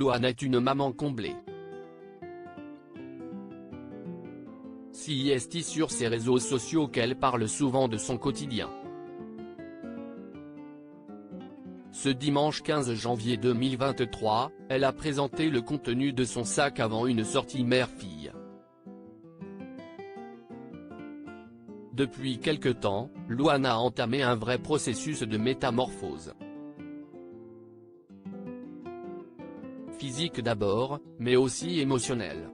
Louane est une maman comblée. Si est sur ses réseaux sociaux qu'elle parle souvent de son quotidien. Ce dimanche 15 janvier 2023, elle a présenté le contenu de son sac avant une sortie mère-fille. Depuis quelque temps, Louane a entamé un vrai processus de métamorphose. Physique d'abord, mais aussi émotionnel.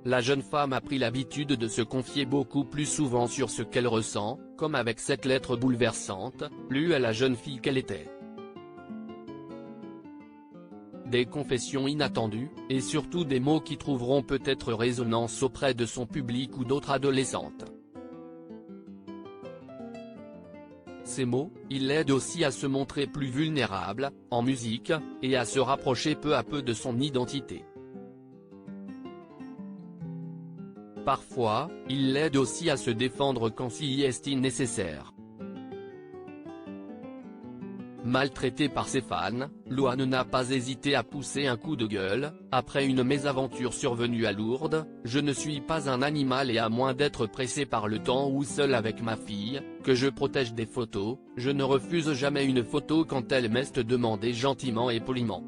La jeune femme a pris l'habitude de se confier beaucoup plus souvent sur ce qu'elle ressent, comme avec cette lettre bouleversante, lue à la jeune fille qu'elle était. Des confessions inattendues, et surtout des mots qui trouveront peut-être résonance auprès de son public ou d'autres adolescentes. Ces mots, ils l'aident aussi à se montrer plus vulnérable, en musique, et à se rapprocher peu à peu de son identité. Parfois, il l'aide aussi à se défendre quand si est nécessaire. Maltraitée par ses fans, Louane n'a pas hésité à pousser un coup de gueule, après une mésaventure survenue à Lourdes: « Je ne suis pas un animal et à moins d'être pressé par le temps ou seul avec ma fille, que je protège des photos, je ne refuse jamais une photo quand elle m'est demandée gentiment et poliment.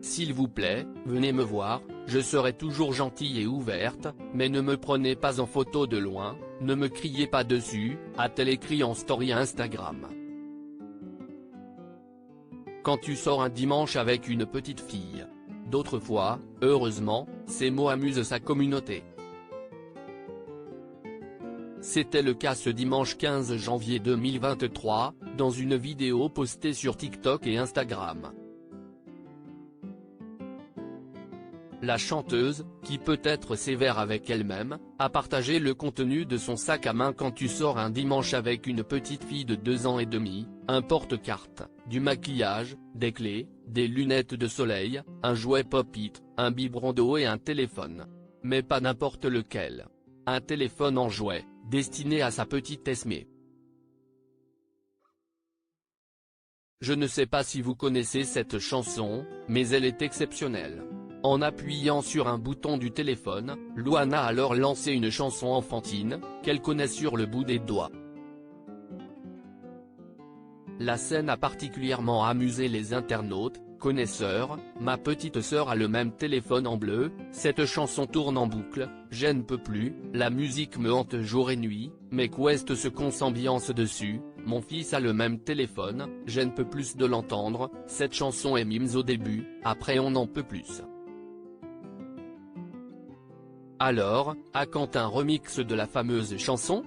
S'il vous plaît, venez me voir, je serai toujours gentille et ouverte, mais ne me prenez pas en photo de loin, ne me criez pas dessus », a-t-elle écrit en story Instagram. Quand tu sors un dimanche avec une petite fille. D'autres fois, heureusement, ces mots amusent sa communauté. C'était le cas ce dimanche 15 janvier 2023, dans une vidéo postée sur TikTok et Instagram. La chanteuse, qui peut être sévère avec elle-même, a partagé le contenu de son sac à main quand tu sors un dimanche avec une petite fille de 2 ans et demi, un porte-carte, du maquillage, des clés, des lunettes de soleil, un jouet pop-it, un biberon d'eau et un téléphone. Mais pas n'importe lequel. Un téléphone en jouet, destiné à sa petite Esmée. Je ne sais pas si vous connaissez cette chanson, mais elle est exceptionnelle. En appuyant sur un bouton du téléphone, Louane a alors lancé une chanson enfantine, qu'elle connaît sur le bout des doigts. La scène a particulièrement amusé les internautes, connaisseurs: « Ma petite sœur a le même téléphone en bleu, cette chanson tourne en boucle, je ne peux plus, la musique me hante jour et nuit, mais qu'ouest ce qu'on s'ambiance dessus, mon fils a le même téléphone, je ne peux plus de l'entendre, cette chanson est mimes au début, après on n'en peut plus. » Alors, à quand un remix de la fameuse chanson ?